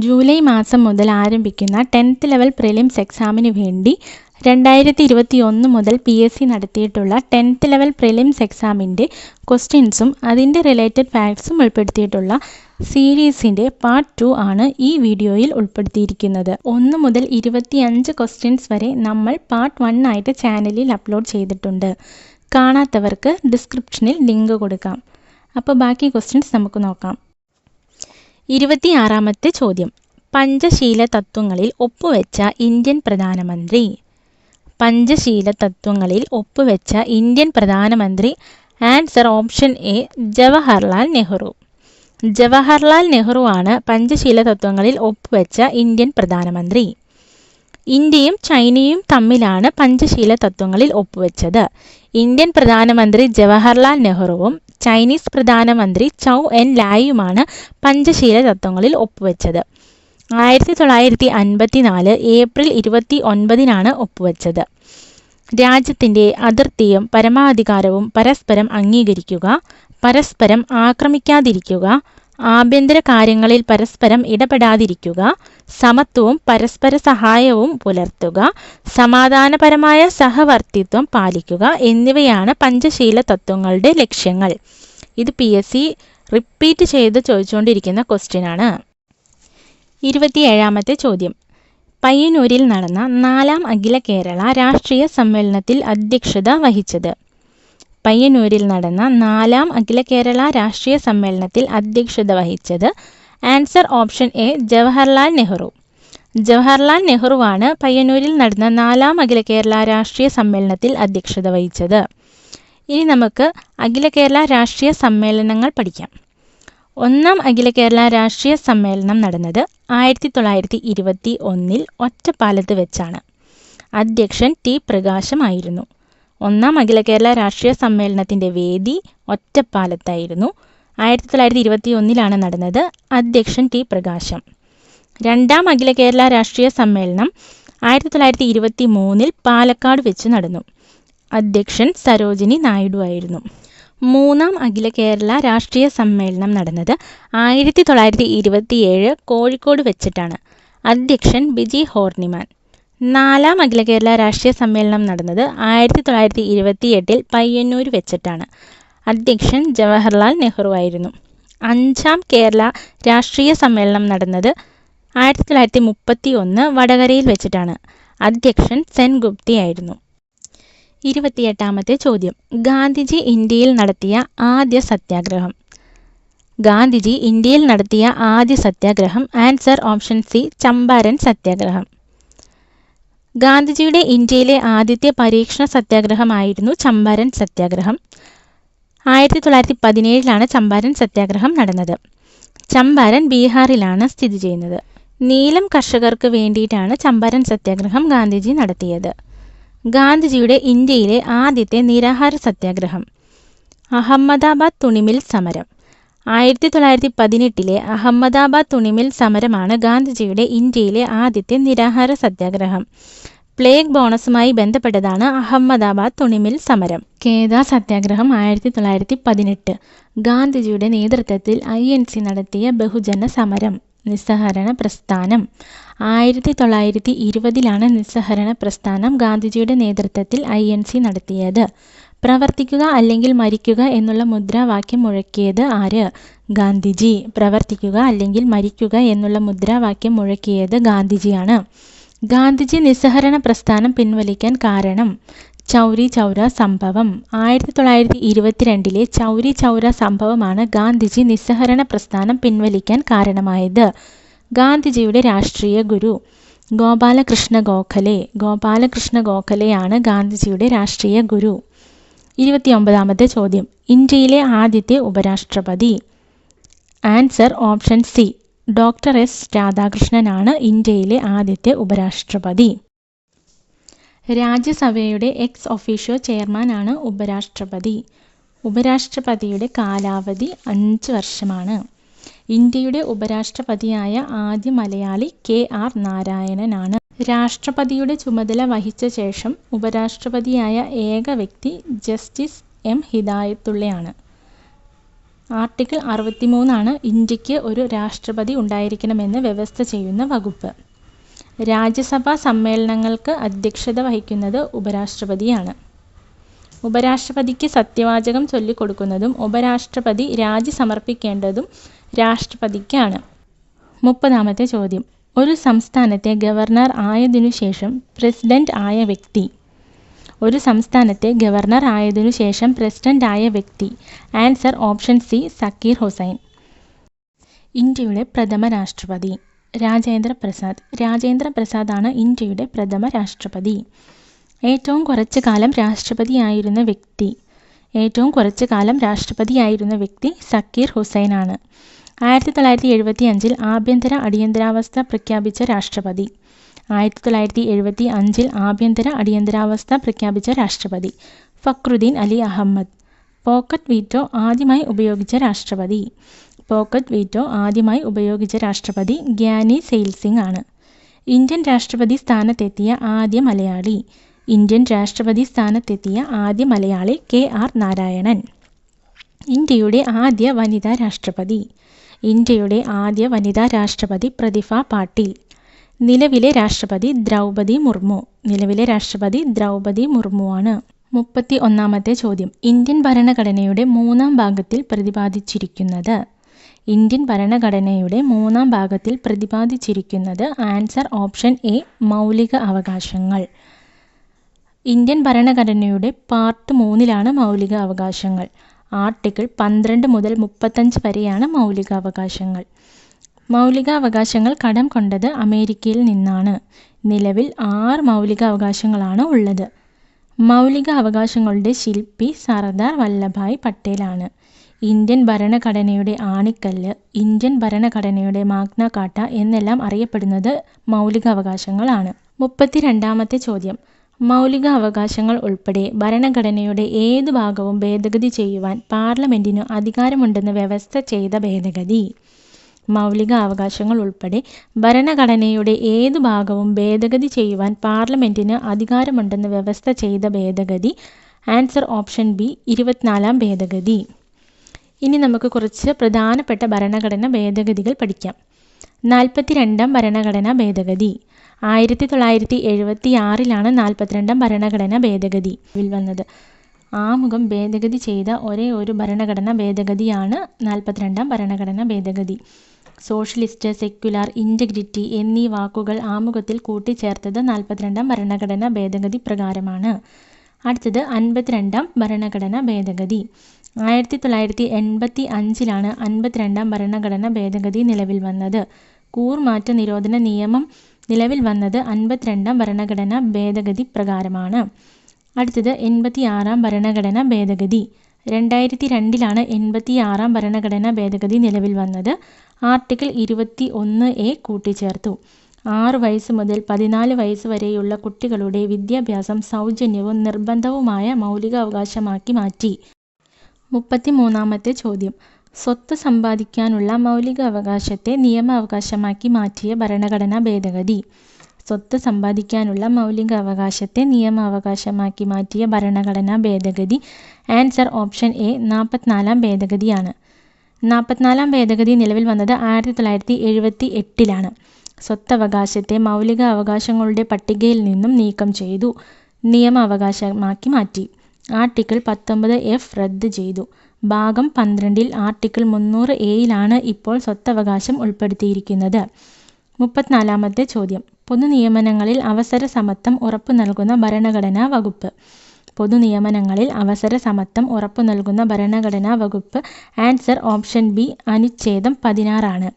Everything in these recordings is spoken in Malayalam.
ജൂലൈ മാസം മുതൽ ആരംഭിക്കുന്ന 10th ലെവൽ പ്രിലിംസ് എക്സാമിന് വേണ്ടി 2021 മുതൽ PSC നടത്തിയിട്ടുള്ള 10th ലെവൽ പ്രിലിംസ് എക്സാമിൻ്റെ ക്വസ്റ്റ്യൻസും അതിൻ്റെ റിലേറ്റഡ് ഫാക്ട്സും ഉൾപ്പെടുത്തിയിട്ടുള്ള സീരീസിൻ്റെ പാർട്ട് 2 ആണ് ഈ വീഡിയോയിൽ ഉൾപ്പെടുത്തിയിരിക്കുന്നത്. 1 മുതൽ 25 ക്വസ്റ്റ്യൻസ് വരെ നമ്മൾ പാർട്ട് 1 ആയിട്ട് ചാനലിൽ അപ്ലോഡ് ചെയ്തിട്ടുണ്ട്. കാണാത്തവർക്ക് ഡിസ്ക്രിപ്ഷനിൽ ലിങ്ക് കൊടുക്കാം. അപ്പോൾ ബാക്കി ക്വസ്റ്റ്യൻസ് നമുക്ക് നോക്കാം. 26ാമത്തെ ചോദ്യം. പഞ്ചശീല തത്വങ്ങളിൽ ഒപ്പുവെച്ച ഇന്ത്യൻ പ്രധാനമന്ത്രി. പഞ്ചശീല തത്വങ്ങളിൽ ഒപ്പുവെച്ച ഇന്ത്യൻ പ്രധാനമന്ത്രി. Answer option A Jawaharlal Nehru. Jawaharlal Nehru ആണ് പഞ്ചശീല തത്വങ്ങളിൽ ഒപ്പുവെച്ച ഇന്ത്യൻ പ്രധാനമന്ത്രി. ഇന്ത്യയും ചൈനയും തമ്മിലാണ് പഞ്ചശീല തത്വങ്ങളിൽ ഒപ്പുവെച്ചത്. ഇന്ത്യൻ പ്രധാനമന്ത്രി ജവഹർലാൽ നെഹ്റുവും ചൈനീസ് പ്രധാനമന്ത്രി ചൗ എൻ ലായുമാണ് പഞ്ചശീല തത്വങ്ങളിൽ ഒപ്പുവെച്ചത്. 1954 ഏപ്രിൽ 29 ഒപ്പുവെച്ചത്. രാജ്യത്തിൻ്റെ അതിർത്തിയും പരമാധികാരവും പരസ്പരം അംഗീകരിക്കുക, പരസ്പരം ആക്രമിക്കാതിരിക്കുക, ആഭ്യന്തര കാര്യങ്ങളിൽ പരസ്പരം ഇടപെടാതിരിക്കുക, സമത്വവും പരസ്പര സഹായവും പുലർത്തുക, സമാധാനപരമായ സഹവർത്തിത്വം പാലിക്കുക എന്നിവയാണ് പഞ്ചശീല തത്വങ്ങളുടെ ലക്ഷ്യങ്ങൾ. ഇത് PSC റിപ്പീറ്റ് ചെയ്ത് ചോദിച്ചുകൊണ്ടിരിക്കുന്ന ക്വസ്റ്റ്യനാണ്. 27ാമത്തെ ചോദ്യം. പയ്യന്നൂരിൽ നടന്ന 4ാം അഖില കേരള രാഷ്ട്രീയ സമ്മേളനത്തിൽ അധ്യക്ഷത വഹിച്ചത്. പയ്യന്നൂരിൽ നടന്ന 4ാം അഖില കേരള രാഷ്ട്രീയ സമ്മേളനത്തിൽ അധ്യക്ഷത വഹിച്ചത്. Answer option A Jawaharlal Nehru. Jawaharlal നെഹ്റുവാണ് പയ്യന്നൂരിൽ നടന്ന 4ാം അഖില കേരള രാഷ്ട്രീയ സമ്മേളനത്തിൽ അധ്യക്ഷത വഹിച്ചത്. ഇനി നമുക്ക് അഖില കേരള രാഷ്ട്രീയ സമ്മേളനങ്ങൾ പഠിക്കാം. 1ാം അഖില കേരള രാഷ്ട്രീയ സമ്മേളനം നടന്നത് 1921 ഒറ്റപ്പാലത്ത് വെച്ചാണ്. അധ്യക്ഷൻ ടി പ്രകാശമായിരുന്നു. 1ാം അഖില കേരള രാഷ്ട്രീയ സമ്മേളനത്തിൻ്റെ വേദി ഒറ്റപ്പാലത്തായിരുന്നു. 1921 നടന്നത്. അധ്യക്ഷൻ ടി പ്രകാശം. 2ാം അഖില കേരള രാഷ്ട്രീയ സമ്മേളനം 1923 പാലക്കാട് വെച്ച് നടന്നു. അധ്യക്ഷൻ സരോജിനി നായിഡു ആയിരുന്നു. 3ാം അഖില കേരള രാഷ്ട്രീയ സമ്മേളനം നടന്നത് 1927 കോഴിക്കോട് വെച്ചിട്ടാണ്. അധ്യക്ഷൻ ബിജി ഹോർണിമാൻ. 4ാം അഖില കേരള രാഷ്ട്രീയ സമ്മേളനം നടന്നത് 1928 പയ്യന്നൂർ വെച്ചിട്ടാണ്. അധ്യക്ഷൻ ജവഹർലാൽ നെഹ്റു ആയിരുന്നു. 5ാം കേരള രാഷ്ട്രീയ സമ്മേളനം നടന്നത് 1931 വടകരയിൽ വെച്ചിട്ടാണ്. അധ്യക്ഷൻ സെൻഗുപ്തി ആയിരുന്നു. 28ാമത്തെ ചോദ്യം. ഗാന്ധിജി ഇന്ത്യയിൽ നടത്തിയ ആദ്യ സത്യാഗ്രഹം. ഗാന്ധിജി ഇന്ത്യയിൽ നടത്തിയ ആദ്യ സത്യാഗ്രഹം. ആൻസർ ഓപ്ഷൻ സി ചമ്പാരൻ സത്യാഗ്രഹം. ഗാന്ധിജിയുടെ ഇന്ത്യയിലെ ആദ്യത്തെ പരീക്ഷണ സത്യാഗ്രഹമായിരുന്നു ചമ്പാരൻ സത്യാഗ്രഹം. 1917 ചമ്പാരൻ സത്യാഗ്രഹം നടന്നത്. ചമ്പാരൻ ബീഹാറിലാണ് സ്ഥിതി ചെയ്യുന്നത്. നീലം കർഷകർക്ക് വേണ്ടിയിട്ടാണ് ചമ്പാരൻ സത്യാഗ്രഹം ഗാന്ധിജി നടത്തിയത്. ഗാന്ധിജിയുടെ ഇന്ത്യയിലെ ആദ്യത്തെ നിരാഹാര സത്യാഗ്രഹം. അഹമ്മദാബാദ് തുണിമിൽ സമരം. 1918 അഹമ്മദാബാദ് തുണിമിൽ സമരമാണ് ഗാന്ധിജിയുടെ ഇന്ത്യയിലെ ആദ്യത്തെ നിരാഹാര സത്യാഗ്രഹം. പ്ലേഗ് ബോണസുമായി ബന്ധപ്പെട്ടതാണ് അഹമ്മദാബാദ് തുണിമിൽ സമരം. കേദ സത്യാഗ്രഹം 1918. ഗാന്ധിജിയുടെ നേതൃത്വത്തിൽ INC നടത്തിയ ബഹുജന സമരം. നിസ്സഹരണ പ്രസ്ഥാനം 1920 നിസ്സഹരണ പ്രസ്ഥാനം ഗാന്ധിജിയുടെ നേതൃത്വത്തിൽ INC നടത്തിയത്. പ്രവർത്തിക്കുക അല്ലെങ്കിൽ മരിക്കുക എന്നുള്ള മുദ്രാവാക്യം മുഴക്കിയത് ആര്? ഗാന്ധിജി. പ്രവർത്തിക്കുക അല്ലെങ്കിൽ മരിക്കുക എന്നുള്ള മുദ്രാവാക്യം മുഴക്കിയത് ഗാന്ധിജിയാണ്. ഗാന്ധിജി നിസ്സഹരണ പ്രസ്ഥാനം പിൻവലിക്കാൻ കാരണം ചൗരി ചൗര സംഭവം. 1922 ചൗരി ചൗര സംഭവമാണ് ഗാന്ധിജി നിസ്സഹരണ പ്രസ്ഥാനം പിൻവലിക്കാൻ കാരണമായത്. ഗാന്ധിജിയുടെ രാഷ്ട്രീയ ഗുരു ഗോപാലകൃഷ്ണ ഗോഖലെ. ഗോപാലകൃഷ്ണ ഗോഖലെയാണ് ഗാന്ധിജിയുടെ രാഷ്ട്രീയ ഗുരു. 29ാമത്തെ ചോദ്യം. ഇന്ത്യയിലെ ആദ്യത്തെ ഉപരാഷ്ട്രപതി. Answer option C doctor S രാധാകൃഷ്ണനാണ് ഇന്ത്യയിലെ ആദ്യത്തെ ഉപരാഷ്ട്രപതി. രാജ്യസഭയുടെ എക്സ് ഒഫീഷ്യോ ചെയർമാനാണ് ഉപരാഷ്ട്രപതി. ഉപരാഷ്ട്രപതിയുടെ കാലാവധി 5 വർഷമാണ്. ഇന്ത്യയുടെ ഉപരാഷ്ട്രപതിയായ ആദ്യ മലയാളി KR നാരായണനാണ്. രാഷ്ട്രപതിയുടെ ചുമതല വഹിച്ച ശേഷം ഉപരാഷ്ട്രപതിയായ ഏക വ്യക്തി ജസ്റ്റിസ് M ഹിദായത്തുള്ളയാണ്. ആർട്ടിക്കിൾ 63 ഇന്ത്യക്ക് ഒരു രാഷ്ട്രപതി ഉണ്ടായിരിക്കണമെന്ന് വ്യവസ്ഥ ചെയ്യുന്ന വകുപ്പ്. രാജ്യസഭാ സമ്മേളനങ്ങൾക്ക് അധ്യക്ഷത വഹിക്കുന്നത് ഉപരാഷ്ട്രപതിയാണ്. ഉപരാഷ്ട്രപതിക്ക് സത്യവാചകം ചൊല്ലിക്കൊടുക്കുന്നതും ഉപരാഷ്ട്രപതി രാജി സമർപ്പിക്കേണ്ടതും രാഷ്ട്രപതിക്കാണ്. 30-ാമത്തെ ചോദ്യം. ഒരു സംസ്ഥാനത്തെ ഗവർണർ ആയതിനുശേഷം പ്രസിഡന്റ് ആയ വ്യക്തി. ഒരു സംസ്ഥാനത്തെ ഗവർണർ ആയതിനുശേഷം പ്രസിഡന്റ് ആയ വ്യക്തി. Answer option C, Zakir Hussain. ഇന്ത്യയുടെ പ്രഥമ രാഷ്ട്രപതി. രാജേന്ദ്ര പ്രസാദ്. രാജേന്ദ്ര പ്രസാദാണ് ഇന്ത്യയുടെ പ്രഥമ രാഷ്ട്രപതി. ഏറ്റവും കുറച്ചു കാലം രാഷ്ട്രപതിയായിരുന്ന വ്യക്തി. ഏറ്റവും കുറച്ചു കാലം രാഷ്ട്രപതിയായിരുന്ന വ്യക്തി സക്കീർ ഹുസൈനാണ്. 1975 ആഭ്യന്തര അടിയന്തരാവസ്ഥ പ്രഖ്യാപിച്ച രാഷ്ട്രപതി. 1975 ആഭ്യന്തര അടിയന്തരാവസ്ഥ പ്രഖ്യാപിച്ച രാഷ്ട്രപതി ഫക്രുദ്ദീൻ അലി അഹമ്മദ്. പോക്കറ്റ് വീറ്റോ ആദ്യമായി ഉപയോഗിച്ച രാഷ്ട്രപതി. പോക്കറ്റ് വീറ്റോ ആദ്യമായി ഉപയോഗിച്ച രാഷ്ട്രപതി ഗ്യാനി സെയിൽ സിംഗ് ആണ്. ഇന്ത്യൻ രാഷ്ട്രപതി സ്ഥാനത്തെത്തിയ ആദ്യ മലയാളി. ഇന്ത്യൻ രാഷ്ട്രപതി സ്ഥാനത്തെത്തിയ ആദ്യ മലയാളി KR നാരായണൻ. ഇന്ത്യയുടെ ആദ്യ വനിതാ രാഷ്ട്രപതി. ഇന്ത്യയുടെ ആദ്യ വനിതാ രാഷ്ട്രപതി പ്രതിഭ പാട്ടീൽ. നിലവിലെ രാഷ്ട്രപതി ദ്രൗപദി മുർമു. നിലവിലെ രാഷ്ട്രപതി ദ്രൗപദി മുർമു ആണ്. 31-ാമത്തെ ചോദ്യം. ഇന്ത്യൻ ഭരണഘടനയുടെ 3-ാം ഭാഗത്തിൽ പ്രതിപാദിച്ചിരിക്കുന്നത്. ഇന്ത്യൻ ഭരണഘടനയുടെ 3-ാം ഭാഗത്തിൽ പ്രതിപാദിച്ചിരിക്കുന്നത്. ആൻസർ ഓപ്ഷൻ എ, മൗലിക അവകാശങ്ങൾ. ഇന്ത്യൻ ഭരണഘടനയുടെ പാർട്ട് 3-ലാണ് മൗലിക അവകാശങ്ങൾ. ആർട്ടിക്കിൾ 12 മുതൽ 35 വരെയാണ് മൗലികാവകാശങ്ങൾ. മൗലികാവകാശങ്ങൾ കടം കൊണ്ടത് അമേരിക്കയിൽ നിന്നാണ്. നിലവിൽ 6 മൗലികാവകാശങ്ങളാണ് ഉള്ളത്. മൗലിക അവകാശങ്ങളുടെ ശില്പി സർദാർ വല്ലഭായ് പട്ടേലാണ്. ഇന്ത്യൻ ഭരണഘടനയുടെ ആണിക്കല്ല്, ഇന്ത്യൻ ഭരണഘടനയുടെ മാഗ്ന കാർട്ട എന്നെല്ലാം അറിയപ്പെടുന്നത് മൗലികാവകാശങ്ങളാണ്. 32-ാമത്തെ ചോദ്യം. മൗലിക അവകാശങ്ങൾ ഉൾപ്പെടെ ഭരണഘടനയുടെ ഏതു ഭാഗവും ഭേദഗതി ചെയ്യുവാൻ പാർലമെന്റിനു അധികാരമുണ്ടെന്ന് വ്യവസ്ഥ ചെയ്ത ഭേദഗതി. മൗലിക അവകാശങ്ങൾ ഉൾപ്പെടെ ഭരണഘടനയുടെ ഏതു ഭാഗവും ഭേദഗതി ചെയ്യുവാൻ പാർലമെന്റിന് അധികാരമുണ്ടെന്ന് വ്യവസ്ഥ ചെയ്ത ഭേദഗതി. ആൻസർ ഓപ്ഷൻ ബി, 24-ാം ഭേദഗതി. ഇനി നമുക്ക് കുറച്ച് പ്രധാനപ്പെട്ട ഭരണഘടനാ ഭേദഗതികൾ പഠിക്കാം. 42-ാം ഭരണഘടനാ ഭേദഗതി. 1976 42-ാം ഭരണഘടനാ ഭേദഗതി വന്നത്. ആമുഖം ഭേദഗതി ചെയ്ത ഒരേ ഒരു ഭരണഘടനാ ഭേദഗതിയാണ് 42-ാം ഭരണഘടനാ ഭേദഗതി. സോഷ്യലിസ്റ്റ്, സെക്യുലർ, ഇൻ്റഗ്രിറ്റി എന്നീ വാക്കുകൾ ആമുഖത്തിൽ കൂട്ടിച്ചേർത്തത് 42-ാം ഭരണഘടനാ ഭേദഗതി പ്രകാരമാണ്. അടുത്തത് 52-ാം ഭരണഘടനാ ഭേദഗതി. 1985 52-ാം ഭരണഘടനാ ഭേദഗതി നിലവിൽ വന്നത്. കൂർമാറ്റ നിരോധന നിയമം നിലവിൽ വന്നത് 52-ാം ഭരണഘടനാ ഭേദഗതി പ്രകാരമാണ്. അടുത്തത് 86-ാം ഭരണഘടനാ ഭേദഗതി. 2002 86-ാം ഭരണഘടനാ ഭേദഗതി നിലവിൽ വന്നത്. ആർട്ടിക്കിൾ 21A കൂട്ടിച്ചേർത്തു. 6 വയസ്സ് മുതൽ 14 വയസ്സ് വരെയുള്ള കുട്ടികളുടെ വിദ്യാഭ്യാസം സൗജന്യവും നിർബന്ധവുമായ മൗലികാവകാശമാക്കി മാറ്റി. 33-ാമത്തെ ചോദ്യം. സ്വത്ത് സമ്പാദിക്കാനുള്ള മൗലികാവകാശത്തെ നിയമാവകാശമാക്കി മാറ്റിയ ഭരണഘടനാ ഭേദഗതി. സ്വത്ത് സമ്പാദിക്കാനുള്ള മൗലികാവകാശത്തെ നിയമാവകാശമാക്കി മാറ്റിയ ഭരണഘടനാ ഭേദഗതി. Answer option A, 44-ാം ഭേദഗതിയാണ്. 44-ാം ഭേദഗതി നിലവിൽ വന്നത് 1978 സ്വത്തവകാശത്തെ മൗലിക അവകാശങ്ങളുടെ പട്ടികയിൽ നിന്നും നീക്കം ചെയ്തു. നിയമാവകാശമാക്കി മാറ്റി. ആർട്ടിക്കിൾ 19F റദ്ദ് ചെയ്തു. ഭാഗം 12-ൽ ആർട്ടിക്കിൾ 300A ഇപ്പോൾ സ്വത്തവകാശം ഉൾപ്പെടുത്തിയിരിക്കുന്നത്. 34-ാമത്തെ ചോദ്യം. പൊതുനിയമനങ്ങളിൽ അവസര സമത്വം ഉറപ്പു നൽകുന്ന ഭരണഘടനാ വകുപ്പ്. പൊതുനിയമനങ്ങളിൽ അവസര സമത്വം ഉറപ്പു നൽകുന്ന ഭരണഘടനാ വകുപ്പ്. ആൻസർ ഓപ്ഷൻ ബി, അനുച്ഛേദം 16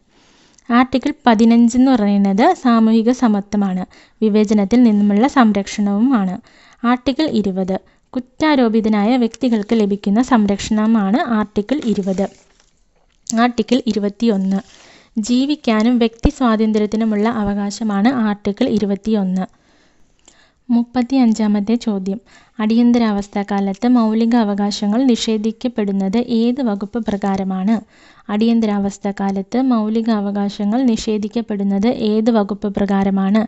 ആർട്ടിക്കിൾ 15 എന്ന് പറയുന്നത് സാമൂഹിക സമത്വമാണ്, വിവേചനത്തിൽ നിന്നുമുള്ള സംരക്ഷണവുമാണ്. ആർട്ടിക്കിൾ 20 കുറ്റാരോപിതനായ വ്യക്തികൾക്ക് ലഭിക്കുന്ന സംരക്ഷണമാണ് ആർട്ടിക്കിൾ 20. ആർട്ടിക്കിൾ 21 ജീവിക്കാനും വ്യക്തി സ്വാതന്ത്ര്യത്തിനുമുള്ള അവകാശമാണ് ആർട്ടിക്കിൾ 21. 35-ാമത്തെ ചോദ്യം. അടിയന്തരാവസ്ഥക്കാലത്ത് മൗലിക അവകാശങ്ങൾ നിഷേധിക്കപ്പെടുന്നത് ഏത് വകുപ്പ് പ്രകാരമാണ്? അടിയന്തരാവസ്ഥക്കാലത്ത് മൗലിക അവകാശങ്ങൾ നിഷേധിക്കപ്പെടുന്നത് ഏത് വകുപ്പ് പ്രകാരമാണ്?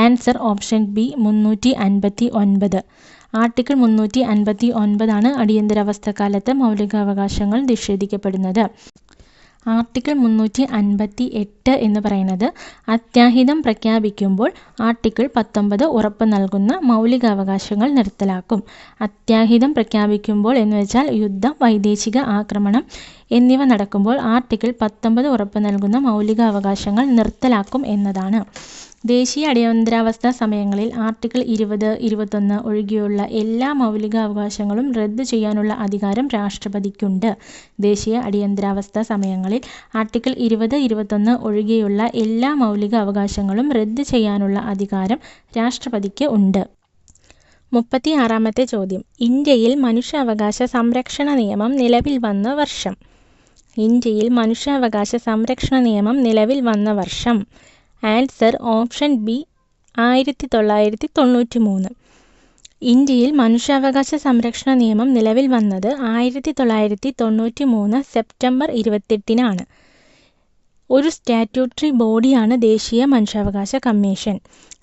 Answer option B, 359. ആർട്ടിക്കിൾ 359 അടിയന്തരാവസ്ഥക്കാലത്ത് മൗലികാവകാശങ്ങൾ നിഷേധിക്കപ്പെടുന്നത്. ആർട്ടിക്കിൾ 358 എന്ന് പറയുന്നത് അത്യാഹിതം പ്രഖ്യാപിക്കുമ്പോൾ ആർട്ടിക്കിൾ 19 ഉറപ്പ് നൽകുന്ന മൗലികാവകാശങ്ങൾ നിർത്തലാക്കും. അത്യാഹിതം പ്രഖ്യാപിക്കുമ്പോൾ എന്ന് വെച്ചാൽ യുദ്ധം, വൈദേശിക ആക്രമണം എന്നിവ നടക്കുമ്പോൾ ആർട്ടിക്കിൾ 19 ഉറപ്പ് നൽകുന്ന മൗലികാവകാശങ്ങൾ നിർത്തലാക്കും എന്നതാണ്. ദേശീയ അടിയന്തരാവസ്ഥാ സമയങ്ങളിൽ ആർട്ടിക്കിൾ 20, 21 ഒഴികെയുള്ള എല്ലാ മൗലികാവകാശങ്ങളും റദ്ദു ചെയ്യാനുള്ള അധികാരം രാഷ്ട്രപതിക്കുണ്ട്. ദേശീയ അടിയന്തരാവസ്ഥാ സമയങ്ങളിൽ ആർട്ടിക്കിൾ 20, 21 ഒഴികെയുള്ള എല്ലാ മൗലിക അവകാശങ്ങളും റദ്ദു ചെയ്യാനുള്ള അധികാരം രാഷ്ട്രപതിക്ക് ഉണ്ട്. 36-ാമത്തെ ചോദ്യം. ഇന്ത്യയിൽ മനുഷ്യാവകാശ സംരക്ഷണ നിയമം നിലവിൽ വന്ന വർഷം. ഇന്ത്യയിൽ മനുഷ്യാവകാശ സംരക്ഷണ നിയമം നിലവിൽ വന്ന വർഷം. Answer option B 1993. ഇന്ത്യയിൽ മനുഷ്യാവകാശ സംരക്ഷണ നിയമം നിലവിൽ വന്നത് 1993 സെപ്റ്റംബർ 28-നാണ്. ഒരു സ്റ്റാറ്റ്യൂട്ടറി ബോഡിയാണ് ദേശീയ മനുഷ്യാവകാശ കമ്മീഷൻ.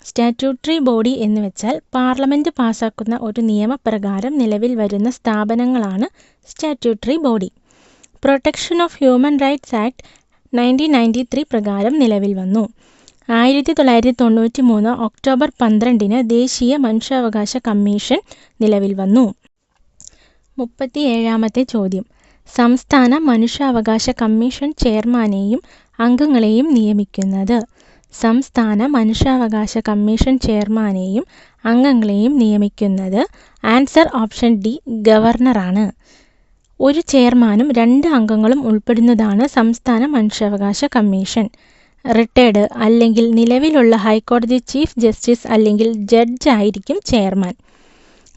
സ്റ്റാറ്റ്യൂട്ടറി ബോഡി എന്ന് വെച്ചാൽ പാർലമെൻറ്റ് പാസാക്കുന്ന ഒരു നിയമപ്രകാരം നിലവിൽ വരുന്ന സ്ഥാപനങ്ങളാണ് statutory body. Protection of human rights act 1993 പ്രകാരം നിലവിൽ വന്നു. 1993 ഒക്ടോബർ 12-ന് ദേശീയ മനുഷ്യാവകാശ കമ്മീഷൻ നിലവിൽ വന്നു. 37-ാമത്തെ ചോദ്യം. സംസ്ഥാന മനുഷ്യാവകാശ കമ്മീഷൻ ചെയർമാനെയും അംഗങ്ങളെയും നിയമിക്കുന്നത്. സംസ്ഥാന മനുഷ്യാവകാശ കമ്മീഷൻ ചെയർമാനെയും അംഗങ്ങളെയും നിയമിക്കുന്നത് ആൻസർ ഓപ്ഷൻ ഡി ഗവർണറാണ്. ഒരു ചെയർമാനും 2 അംഗങ്ങളും ഉൾപ്പെടുന്നതാണ് സംസ്ഥാന മനുഷ്യാവകാശ കമ്മീഷൻ. റിട്ടയർഡ് അല്ലെങ്കിൽ നിലവിലുള്ള ഹൈക്കോടതി ചീഫ് ജസ്റ്റിസ് അല്ലെങ്കിൽ ജഡ്ജ് ആയിരിക്കും ചെയർമാൻ.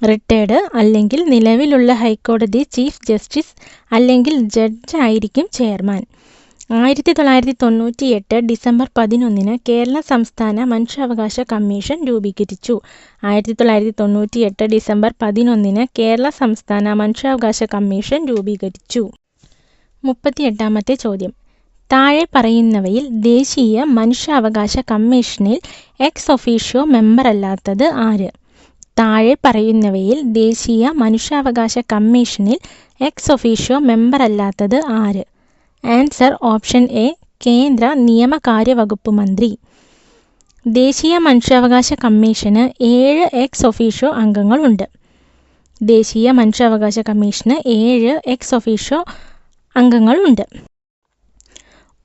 റിട്ടയർഡ് അല്ലെങ്കിൽ നിലവിലുള്ള ഹൈക്കോടതി ചീഫ് ജസ്റ്റിസ് അല്ലെങ്കിൽ ജഡ്ജ് ആയിരിക്കും ചെയർമാൻ. 1998 ഡിസംബർ 11-ന് കേരള സംസ്ഥാന മനുഷ്യാവകാശ കമ്മീഷൻ രൂപീകരിച്ചു. 1998 ഡിസംബർ 11-ന് കേരള സംസ്ഥാന മനുഷ്യാവകാശ കമ്മീഷൻ രൂപീകരിച്ചു. 38-ാമത്തെ ചോദ്യം. താഴെ പറയുന്നവയിൽ ദേശീയ മനുഷ്യാവകാശ കമ്മീഷനിൽ എക്സ് ഒഫീഷ്യോ മെമ്പറല്ലാത്തത് ആര്? താഴെ പറയുന്നവയിൽ ദേശീയ മനുഷ്യാവകാശ കമ്മീഷനിൽ എക്സ് ഒഫീഷ്യോ മെമ്പറല്ലാത്തത് ആര്? ആൻസർ ഓപ്ഷൻ എ കേന്ദ്ര നിയമകാര്യവകുപ്പ് മന്ത്രി. ദേശീയ മനുഷ്യാവകാശ കമ്മീഷന് 7 എക്സ് ഒഫീഷ്യോ അംഗങ്ങളുണ്ട്. ദേശീയ മനുഷ്യാവകാശ കമ്മീഷന് 7 എക്സ് ഒഫീഷ്യോ അംഗങ്ങളുണ്ട്.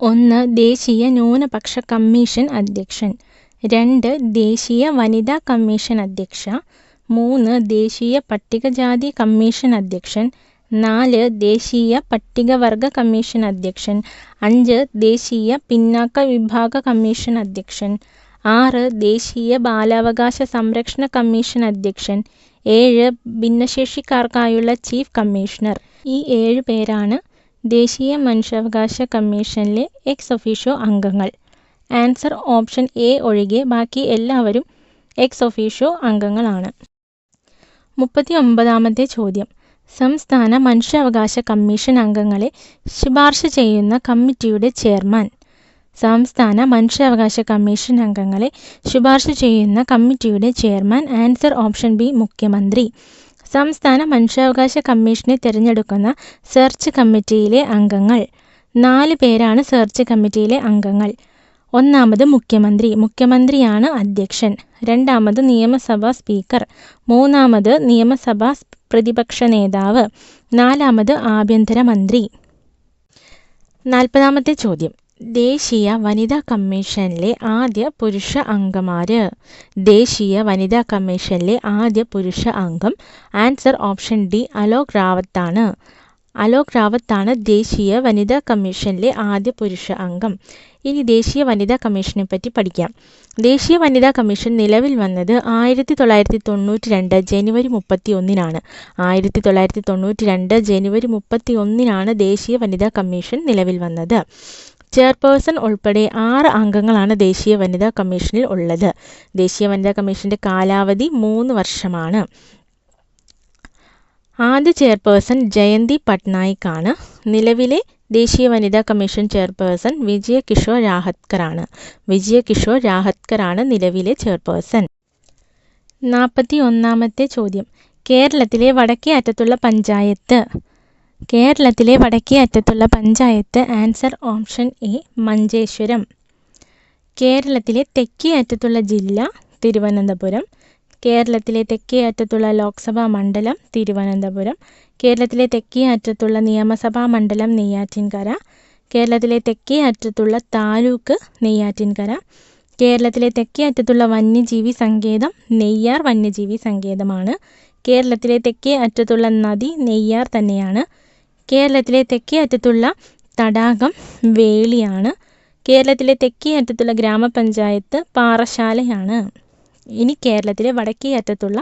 1 ദേശീയ ന്യൂനപക്ഷ കമ്മീഷൻ അധ്യക്ഷൻ, 2 ദേശീയ വനിതാ കമ്മീഷൻ അധ്യക്ഷ, 3 ദേശീയ പട്ടികജാതി കമ്മീഷൻ അധ്യക്ഷൻ, 4 ദേശീയ പട്ടികവർഗ കമ്മീഷൻ അധ്യക്ഷൻ, 5 ദേശീയ പിന്നാക്ക വിഭാഗ കമ്മീഷൻ അധ്യക്ഷൻ, 6 ദേശീയ ബാലാവകാശ സംരക്ഷണ കമ്മീഷൻ അധ്യക്ഷൻ, 7 ഭിന്നശേഷിക്കാർക്കായുള്ള ചീഫ് കമ്മീഷണർ. ഈ 7 പേരാണ് ദേശീയ മനുഷ്യാവകാശ കമ്മീഷനിലെ എക്സ് ഒഫീഷ്യോ അംഗങ്ങൾ. ആൻസർ ഓപ്ഷൻ എ ഒഴികെ ബാക്കി എല്ലാവരും എക്സ് ഒഫീഷ്യോ അംഗങ്ങളാണ്. 39-ാമത്തെ ചോദ്യം. സംസ്ഥാന മനുഷ്യാവകാശ കമ്മീഷൻ അംഗങ്ങളെ ശുപാർശ ചെയ്യുന്ന കമ്മിറ്റിയുടെ ചെയർമാൻ. സംസ്ഥാന മനുഷ്യാവകാശ കമ്മീഷൻ അംഗങ്ങളെ ശുപാർശ ചെയ്യുന്ന കമ്മിറ്റിയുടെ ചെയർമാൻ. ആൻസർ ഓപ്ഷൻ ബി മുഖ്യമന്ത്രി. സംസ്ഥാന മനുഷ്യാവകാശ കമ്മീഷനെ തിരഞ്ഞെടുക്കുന്ന സെർച്ച് കമ്മിറ്റിയിലെ അംഗങ്ങൾ. 4 പേരാണ് സെർച്ച് കമ്മിറ്റിയിലെ അംഗങ്ങൾ. 1 മുഖ്യമന്ത്രി. മുഖ്യമന്ത്രിയാണ് അധ്യക്ഷൻ. 2 നിയമസഭാ സ്പീക്കർ. 3 നിയമസഭാ പ്രതിപക്ഷ നേതാവ്. 4 ആഭ്യന്തരമന്ത്രി. 40-ാമത്തെ ചോദ്യം. ദേശീയ വനിതാ കമ്മീഷനിലെ ആദ്യ പുരുഷ അംഗമാര്? ദേശീയ വനിതാ കമ്മീഷനിലെ ആദ്യ പുരുഷ അംഗം. ആൻസർ ഓപ്ഷൻ ഡി അലോക് റാവത്താണ്. അലോക് റാവത്താണ് ദേശീയ വനിതാ കമ്മീഷനിലെ ആദ്യ പുരുഷ അംഗം. ഇനി ദേശീയ വനിതാ കമ്മീഷനെ പറ്റി പഠിക്കാം. ദേശീയ വനിതാ കമ്മീഷൻ നിലവിൽ വന്നത് 1992 ജനുവരി 31-നാണ്. 1992 ജനുവരി 31-നാണ് ദേശീയ വനിതാ കമ്മീഷൻ നിലവിൽ വന്നത്. ചെയർപേഴ്സൺ ഉൾപ്പെടെ 6 അംഗങ്ങളാണ് ദേശീയ വനിതാ കമ്മീഷനിൽ ഉള്ളത്. ദേശീയ വനിതാ കമ്മീഷന്റെ കാലാവധി 3 വർഷമാണ്. ആദ്യ ചെയർപേഴ്സൺ ജയന്തി പട്നായിക് ആണ്. നിലവിലെ ദേശീയ വനിതാ കമ്മീഷൻ ചെയർപേഴ്സൺ വിജയ കിഷോർ രാഹത്കർ ആണ്. വിജയ കിഷോർ രാഹത്കർ ആണ് നിലവിലെ ചെയർപേഴ്സൺ. 41-ാമത്തെ ചോദ്യം. കേരളത്തിലെ വടക്കേ അറ്റത്തുള്ള പഞ്ചായത്ത്. കേരളത്തിലെ വടക്കേ അറ്റത്തുള്ള panchayat. Answer option A Manjeshwaram. കേരളത്തിലെ തെക്കേ അറ്റത്തുള്ള ജില്ല തിരുവനന്തപുരം. കേരളത്തിലെ തെക്കേ അറ്റത്തുള്ള ലോക്സഭാ മണ്ഡലം തിരുവനന്തപുരം. കേരളത്തിലെ തെക്കേ അറ്റത്തുള്ള നിയമസഭാ മണ്ഡലം നെയ്യാറ്റിൻകര. കേരളത്തിലെ തെക്കേ അറ്റത്തുള്ള താലൂക്ക് നെയ്യാറ്റിൻകര. കേരളത്തിലെ തെക്കേ അറ്റത്തുള്ള വന്യജീവി സങ്കേതം നെയ്യാർ വന്യജീവി സങ്കേതമാണ്. കേരളത്തിലെ തെക്കേ അറ്റത്തുള്ള നദി നെയ്യാർ തന്നെയാണ്. കേരളത്തിലെ തെക്കേ അറ്റത്തുള്ള തടാകം വേളിയാണ്. കേരളത്തിലെ തെക്കേ അറ്റത്തുള്ള ഗ്രാമപഞ്ചായത്ത് പാറശാലയാണ്. ഇനി കേരളത്തിലെ വടക്കേ അറ്റത്തുള്ള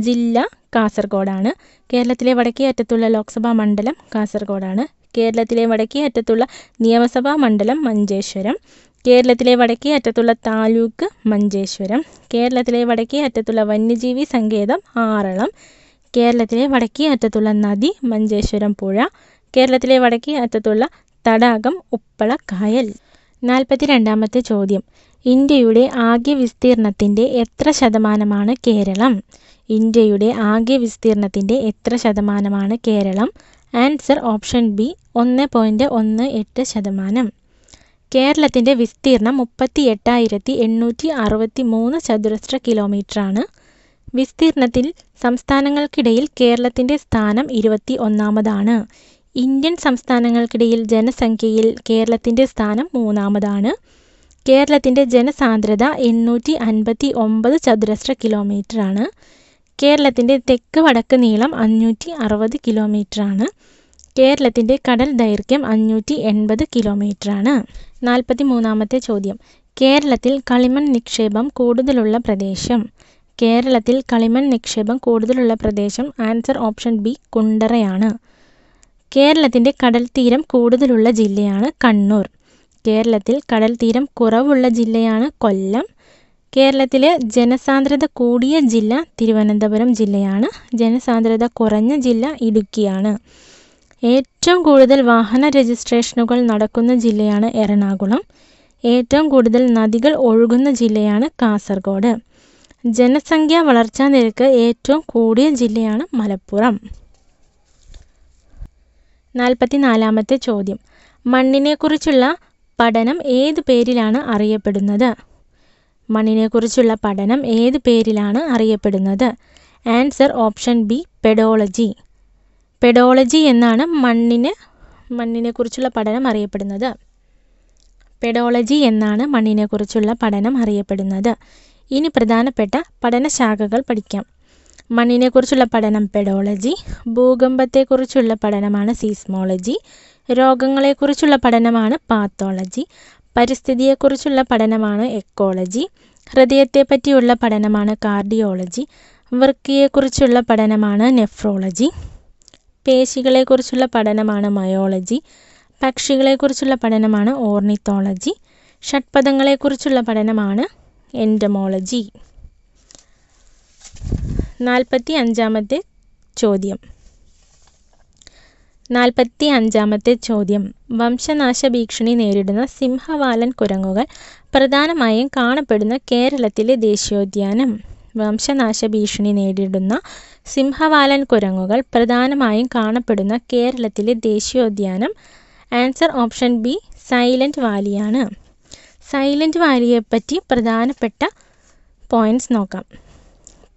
ജില്ല കാസർഗോഡാണ്. കേരളത്തിലെ വടക്കേ അറ്റത്തുള്ള ലോക്സഭാ മണ്ഡലം കാസർഗോഡാണ്. കേരളത്തിലെ വടക്കേ അറ്റത്തുള്ള നിയമസഭാ മണ്ഡലം മഞ്ചേശ്വരം. കേരളത്തിലെ വടക്കേ അറ്റത്തുള്ള താലൂക്ക് മഞ്ചേശ്വരം. കേരളത്തിലെ വടക്കേ അറ്റത്തുള്ള വന്യജീവി സങ്കേതം ആറളം. കേരളത്തിലെ വടക്കേ അറ്റത്തുള്ള നദി മഞ്ചേശ്വരം പുഴ. കേരളത്തിലെ വടക്കേ അറ്റത്തുള്ള തടാകം ഉപ്പളക്കായൽ. 42ാമത്തെ ചോദ്യം. ഇന്ത്യയുടെ ആകെ വിസ്തീർണത്തിൻ്റെ എത്ര ശതമാനമാണ് കേരളം? ഇന്ത്യയുടെ ആകെ വിസ്തീർണത്തിൻ്റെ എത്ര ശതമാനമാണ് കേരളം? Answer option B 1.18%. കേരളത്തിൻ്റെ വിസ്തീർണം 38,863 ചതുരശ്ര കിലോമീറ്ററാണ്. വിസ്തീർണത്തിൽ സംസ്ഥാനങ്ങൾക്കിടയിൽ കേരളത്തിൻ്റെ സ്ഥാനം 21ാമതാണ്. ഇന്ത്യൻ സംസ്ഥാനങ്ങൾക്കിടയിൽ ജനസംഖ്യയിൽ കേരളത്തിൻ്റെ സ്ഥാനം 3ാമതാണ്. കേരളത്തിൻ്റെ ജനസാന്ദ്രത 859 ചതുരശ്ര കിലോമീറ്ററാണ്. കേരളത്തിൻ്റെ തെക്ക് വടക്ക് നീളം 560 കിലോമീറ്ററാണ്. കേരളത്തിൻ്റെ കടൽ ദൈർഘ്യം 580 കിലോമീറ്ററാണ്. 43ാമത്തെ ചോദ്യം. കേരളത്തിൽ കളിമൺ നിക്ഷേപം കൂടുതലുള്ള പ്രദേശം. കേരളത്തിൽ കളിമൺ നിക്ഷേപം കൂടുതലുള്ള പ്രദേശം. ആൻസർ ഓപ്ഷൻ ബി കുണ്ടറയാണ്. കേരളത്തിൻ്റെ കടൽ തീരം കൂടുതലുള്ള ജില്ലയാണ് കണ്ണൂർ. കേരളത്തിൽ കടൽ തീരം കുറവുള്ള ജില്ലയാണ് കൊല്ലം. കേരളത്തിലെ ജനസാന്ദ്രത കൂടിയ ജില്ല തിരുവനന്തപുരം ജില്ലയാണ്. ജനസാന്ദ്രത കുറഞ്ഞ ജില്ല ഇടുക്കിയാണ്. ഏറ്റവും കൂടുതൽ വാഹന രജിസ്ട്രേഷനുകൾ നടക്കുന്ന ജില്ലയാണ് എറണാകുളം. ഏറ്റവും കൂടുതൽ നദികൾ ഒഴുകുന്ന ജില്ലയാണ് കാസർഗോഡ്. ജനസംഖ്യാ വളർച്ചാ നിരക്ക് ഏറ്റവും കൂടിയ ജില്ലയാണ് മലപ്പുറം. 44ാമത്തെ ചോദ്യം. മണ്ണിനെക്കുറിച്ചുള്ള പഠനം ഏത് പേരിലാണ് അറിയപ്പെടുന്നത്? മണ്ണിനെക്കുറിച്ചുള്ള പഠനം ഏത് പേരിലാണ് അറിയപ്പെടുന്നത്? Answer option B pedology. Pedology എന്നാണ് മണ്ണിനെക്കുറിച്ചുള്ള പഠനം അറിയപ്പെടുന്നത്. പെഡോളജി എന്നാണ് മണ്ണിനെക്കുറിച്ചുള്ള പഠനം അറിയപ്പെടുന്നത്. ഇനി പ്രധാനപ്പെട്ട പഠനശാഖകൾ പഠിക്കാം. മണ്ണിനെക്കുറിച്ചുള്ള പഠനം പെഡോളജി. ഭൂകമ്പത്തെക്കുറിച്ചുള്ള പഠനമാണ് സീസ്മോളജി. രോഗങ്ങളെക്കുറിച്ചുള്ള പഠനമാണ് പാത്തോളജി. പരിസ്ഥിതിയെക്കുറിച്ചുള്ള പഠനമാണ് എക്കോളജി. ഹൃദയത്തെപ്പറ്റിയുള്ള പഠനമാണ് കാർഡിയോളജി. വൃക്കയെക്കുറിച്ചുള്ള പഠനമാണ് നെഫ്രോളജി. പേശികളെക്കുറിച്ചുള്ള പഠനമാണ് മയോളജി. പക്ഷികളെക്കുറിച്ചുള്ള പഠനമാണ് ഓർണിത്തോളജി. ഷഡ്പദങ്ങളെക്കുറിച്ചുള്ള പഠനമാണ് എൻഡമോളജി. 45ാമത്തെ ചോദ്യം. 45ാമത്തെ ചോദ്യം. വംശനാശ ഭീഷണി നേരിടുന്ന സിംഹവാലൻ കുരങ്ങുകൾ പ്രധാനമായും കാണപ്പെടുന്ന കേരളത്തിലെ ദേശീയോദ്യാനം. വംശനാശ ഭീഷണി നേരിടുന്ന സിംഹവാലൻ കുരങ്ങുകൾ പ്രധാനമായും കാണപ്പെടുന്ന കേരളത്തിലെ ദേശീയോദ്യാനം. ആൻസർ ഓപ്ഷൻ ബി സൈലന്റ് വാലിയാണ്. സൈലന്റ് വാലിയെപ്പറ്റി പ്രധാനപ്പെട്ട പോയിന്റ്സ് നോക്കാം.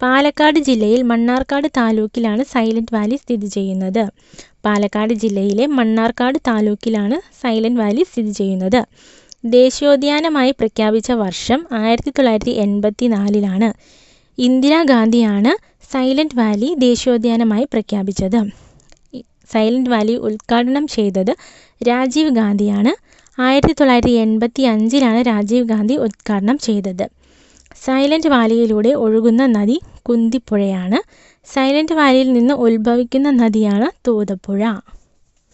പാലക്കാട് ജില്ലയിൽ മണ്ണാർക്കാട് താലൂക്കിലാണ് സൈലന്റ് വാലി സ്ഥിതി ചെയ്യുന്നത്. പാലക്കാട് ജില്ലയിലെ മണ്ണാർക്കാട് താലൂക്കിലാണ് സൈലന്റ് വാലി സ്ഥിതി ചെയ്യുന്നത്. ദേശീയോദ്യാനമായി പ്രഖ്യാപിച്ച വർഷം 1984ലാണ്. ഇന്ദിരാഗാന്ധിയാണ് സൈലന്റ് വാലി ദേശീയോദ്യാനമായി പ്രഖ്യാപിച്ചത്. സൈലന്റ് വാലി ഉദ്ഘാടനം ചെയ്തത് രാജീവ് ഗാന്ധിയാണ്. 1985ലാണ് രാജീവ് ഗാന്ധി ഉദ്ഘാടനം ചെയ്തത്. സൈലന്റ് വാലിയിലൂടെ ഒഴുകുന്ന നദി കുന്തിപ്പുഴയാണ്. സൈലന്റ് വാലിയിൽ നിന്ന് ഉത്ഭവിക്കുന്ന നദിയാണ് തൂതപ്പുഴ.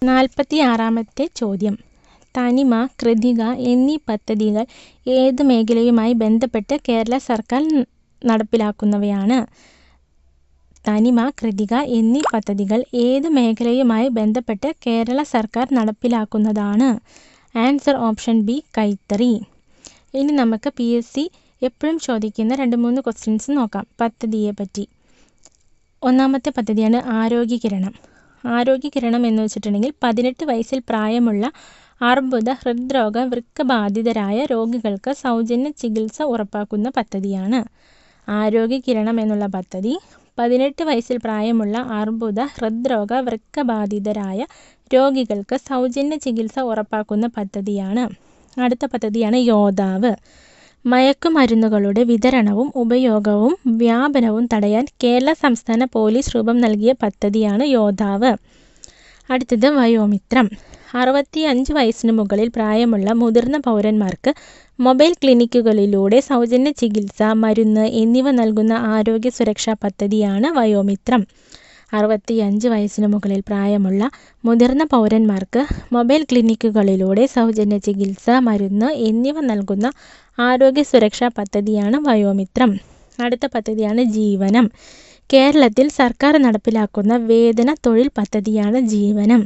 46ാമത്തെ ചോദ്യം. തനിമ, കൃതിക എന്നീ പദ്ധതികൾ ഏത് മേഖലയുമായി ബന്ധപ്പെട്ട് കേരള സർക്കാർ നടപ്പിലാക്കുന്നവയാണ്? തനിമ, കൃതിക എന്നീ പദ്ധതികൾ ഏത് മേഖലയുമായി ബന്ധപ്പെട്ട് കേരള സർക്കാർ നടപ്പിലാക്കുന്നതാണ്? ആൻസർ ഓപ്ഷൻ ബി കൈത്തറി. ഇനി നമുക്ക് PSC എപ്പോഴും ചോദിക്കുന്ന 2-3 ക്വസ്റ്റ്യൻസ് നോക്കാം പദ്ധതിയെ പറ്റി. ഒന്നാമത്തെ പദ്ധതിയാണ് ആരോഗ്യകിരണം. ആരോഗ്യകിരണം എന്ന് വെച്ചിട്ടുണ്ടെങ്കിൽ 18 വയസ്സിൽ പ്രായമുള്ള അർബുദ, ഹൃദ്രോഗ, വൃക്ക ബാധിതരായ രോഗികൾക്ക് സൗജന്യ ചികിത്സ ഉറപ്പാക്കുന്ന പദ്ധതിയാണ്. ആരോഗ്യകിരണം എന്നുള്ള പദ്ധതി 18 വയസ്സിൽ പ്രായമുള്ള അർബുദ, ഹൃദ്രോഗ, വൃക്ക ബാധിതരായ രോഗികൾക്ക് സൗജന്യ ചികിത്സ ഉറപ്പാക്കുന്ന പദ്ധതിയാണ്. അടുത്ത പദ്ധതിയാണ് യോദ്ധാവ്. മയക്കുമരുന്നുകളുടെ വിതരണവും ഉപയോഗവും വ്യാപനവും തടയാൻ കേരള സംസ്ഥാന പോലീസ് രൂപം നൽകിയ പദ്ധതിയാണ് യോദ്ധാവ്. അടുത്തത് വയോമിത്രം. 65 വയസ്സിന് മുകളിൽ പ്രായമുള്ള മുതിർന്ന പൗരന്മാർക്ക് മൊബൈൽ ക്ലിനിക്കുകളിലൂടെ സൗജന്യ ചികിത്സ, മരുന്ന് എന്നിവ നൽകുന്ന ആരോഗ്യ സുരക്ഷാ പദ്ധതിയാണ് വയോമിത്രം. 65 വയസ്സിന് മുകളിൽ പ്രായമുള്ള മുതിർന്ന പൗരന്മാർക്ക് മൊബൈൽ ക്ലിനിക്കുകളിലൂടെ സൗജന്യ ചികിത്സ, മരുന്ന് എന്നിവ നൽകുന്ന ആരോഗ്യ സുരക്ഷാ പദ്ധതിയാണ് വയോമിത്രം. അടുത്ത പദ്ധതിയാണ് ജീവനം. കേരളത്തിൽ സർക്കാർ നടപ്പിലാക്കുന്ന വേതന തൊഴിൽ പദ്ധതിയാണ് ജീവനം.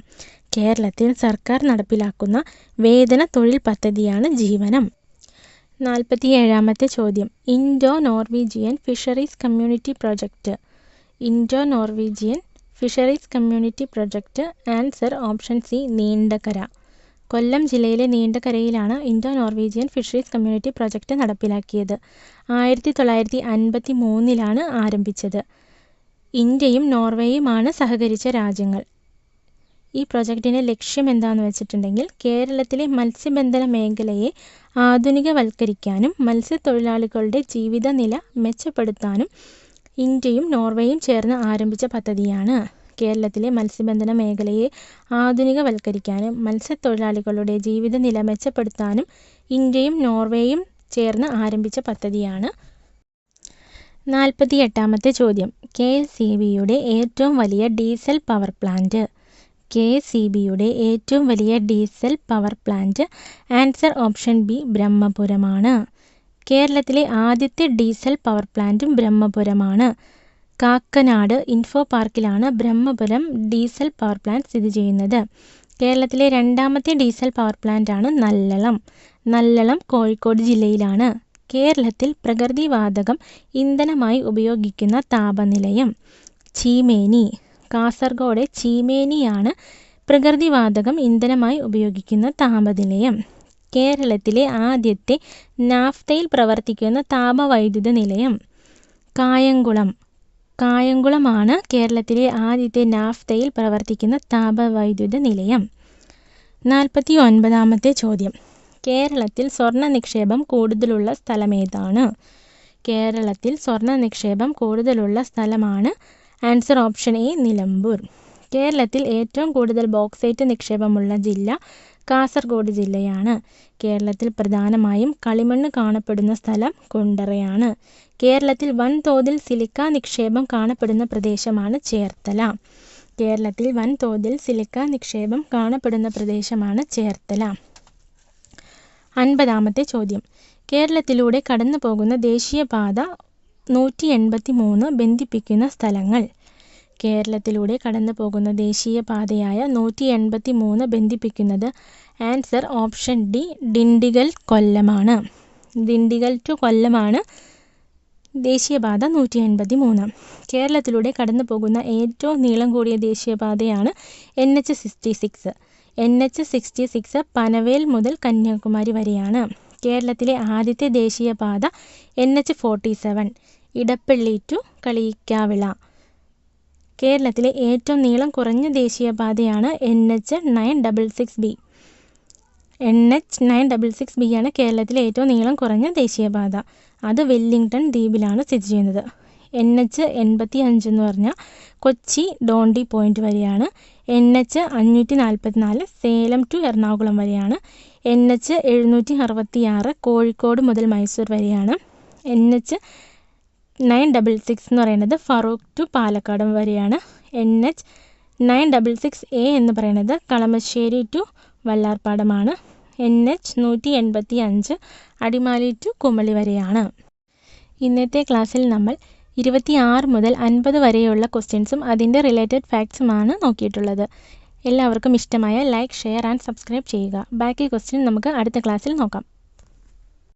കേരളത്തിൽ സർക്കാർ നടപ്പിലാക്കുന്ന വേതന തൊഴിൽ പദ്ധതിയാണ് ജീവനം. 47ാമത്തെ ചോദ്യം. Indo Norwegian fisheries community project. Indo Norwegian fisheries community project. Answer option C, Neendakara. Kollam ജില്ലയിലെ നീണ്ടകരയിലാണ് Indo Norwegian fisheries community project നടപ്പിലാക്കിയത്. 1953 ആരംഭിച്ചത്. ഇന്ത്യയും നോർവേയുമാണ് സഹകരിച്ച രാജ്യങ്ങൾ. ഈ പ്രൊജക്റ്റിൻ്റെ ലക്ഷ്യം എന്താണെന്ന് വെച്ചിട്ടുണ്ടെങ്കിൽ കേരളത്തിലെ മത്സ്യബന്ധന മേഖലയെ ആധുനികവൽക്കരിക്കാനും മത്സ്യത്തൊഴിലാളികളുടെ ജീവിത നില മെച്ചപ്പെടുത്താനും ഇന്ത്യയും നോർവേയും ചേർന്ന് ആരംഭിച്ച പദ്ധതിയാണ്. കേരളത്തിലെ മത്സ്യബന്ധന മേഖലയെ ആധുനികവൽക്കരിക്കാനും മത്സ്യത്തൊഴിലാളികളുടെ ജീവിത നില മെച്ചപ്പെടുത്താനും ഇന്ത്യയും നോർവേയും ചേർന്ന് ആരംഭിച്ച പദ്ധതിയാണ്. 48ാമത്തെ ചോദ്യം. KSEBയുടെ ഏറ്റവും വലിയ ഡീസൽ പവർ പ്ലാന്റ്. KSEBയുടെ ഏറ്റവും വലിയ diesel power plant. Answer option B, ബ്രഹ്മപുരമാണ്. കേരളത്തിലെ ആദ്യത്തെ ഡീസൽ പവർ പ്ലാന്റും ബ്രഹ്മപുരമാണ്. കാക്കനാട് ഇൻഫോ പാർക്കിലാണ് ബ്രഹ്മപുരം ഡീസൽ പവർ പ്ലാന്റ് സ്ഥിതി ചെയ്യുന്നത്. കേരളത്തിലെ രണ്ടാമത്തെ ഡീസൽ പവർ പ്ലാന്റാണ് നല്ലളം. നല്ലളം കോഴിക്കോട് ജില്ലയിലാണ്. കേരളത്തിൽ പ്രകൃതിവാതകം ഇന്ധനമായി ഉപയോഗിക്കുന്ന താപനിലയം ചീമേനി. കാസർഗോഡ് ചീമേനിയാണ് പ്രകൃതിവാതകം ഇന്ധനമായി ഉപയോഗിക്കുന്ന താപനിലയം. കേരളത്തിലെ ആദ്യത്തെ നാഫ്തയിൽ പ്രവർത്തിക്കുന്ന താപവൈദ്യുത നിലയം കായംകുളം. കായംകുളമാണ് കേരളത്തിലെ ആദ്യത്തെ നാഫ്തയിൽ പ്രവർത്തിക്കുന്ന താപവൈദ്യുത നിലയം. 49ാമത്തെ ചോദ്യം. കേരളത്തിൽ സ്വർണ്ണ നിക്ഷേപം കൂടുതലുള്ള സ്ഥലമേതാണ്? കേരളത്തിൽ സ്വർണ്ണ നിക്ഷേപം കൂടുതലുള്ള സ്ഥലമാണ്. Answer option A, Nilambur. കേരളത്തിൽ ഏറ്റവും കൂടുതൽ ബോക്സൈറ്റ് നിക്ഷേപമുള്ള ജില്ല കാസർഗോഡ് ജില്ലയാണ്. കേരളത്തിൽ പ്രധാനമായും കളിമണ്ണ് കാണപ്പെടുന്ന സ്ഥലം കുണ്ടറയാണ്. കേരളത്തിൽ വൻതോതിൽ സിലിക്ക നിക്ഷേപം കാണപ്പെടുന്ന പ്രദേശമാണ് ചേർത്തല. കേരളത്തിൽ വൻതോതിൽ സിലിക്ക നിക്ഷേപം കാണപ്പെടുന്ന പ്രദേശമാണ് ചേർത്തല. 50ാമത്തെ ചോദ്യം. കേരളത്തിലൂടെ കടന്നു പോകുന്ന ദേശീയപാത 183 ബന്ധിപ്പിക്കുന്ന സ്ഥലങ്ങൾ. കേരളത്തിലൂടെ കടന്നു പോകുന്ന ദേശീയപാതയായ 183 ബന്ധിപ്പിക്കുന്നത്. ആൻസർ ഓപ്ഷൻ ഡി, ഡിണ്ടിഗൽ കൊല്ലമാണ്. ഡിണ്ടിഗൽ ടു കൊല്ലമാണ് ദേശീയപാത 183. കേരളത്തിലൂടെ കടന്നു പോകുന്ന ഏറ്റവും നീളം കൂടിയ ദേശീയപാതയാണ് NH66. NH66 പനവേൽ മുതൽ കന്യാകുമാരി വരെയാണ്. കേരളത്തിലെ ആദ്യത്തെ ദേശീയപാത NH47 ഇടപ്പള്ളി ടു കളിയിക്കാവിള. കേരളത്തിലെ ഏറ്റവും നീളം കുറഞ്ഞ ദേശീയപാതയാണ് NH966B. NH966B ആണ് കേരളത്തിലെ ഏറ്റവും നീളം കുറഞ്ഞ ദേശീയപാത. അത് വെല്ലിംഗ്ടൺ ദ്വീപിലാണ് സ്ഥിതി ചെയ്യുന്നത്. NH85 എന്ന് പറഞ്ഞാൽ കൊച്ചി ഡോണ്ടി പോയിന്റ് വരെയാണ്. NH544 സേലം ടു എറണാകുളം വരെയാണ്. NH766 കോഴിക്കോട് മുതൽ മൈസൂർ വരെയാണ്. NH966 എന്ന് പറയുന്നത് ഫറൂഖ് ടു പാലക്കാട് വരെയാണ്. NH966A എന്ന് പറയുന്നത് കളമശ്ശേരി ടു വല്ലാർപാടമാണ്. NH185 അടിമാലി ടു കുമളി വരെയാണ്. ഇന്നത്തെ ക്ലാസ്സിൽ നമ്മൾ 26 മുതൽ 50 വരെയുള്ള ക്വസ്റ്റ്യൻസും അതിൻ്റെ റിലേറ്റഡ് ഫാക്ട്സുമാണ് നോക്കിയിട്ടുള്ളത്. എല്ലാവർക്കും ഇഷ്ടമായ ലൈക്ക്, ഷെയർ ആൻഡ് സബ്സ്ക്രൈബ് ചെയ്യുക. ബാക്കി ക്വസ്റ്റ്യൻ നമുക്ക് അടുത്ത ക്ലാസ്സിൽ നോക്കാം.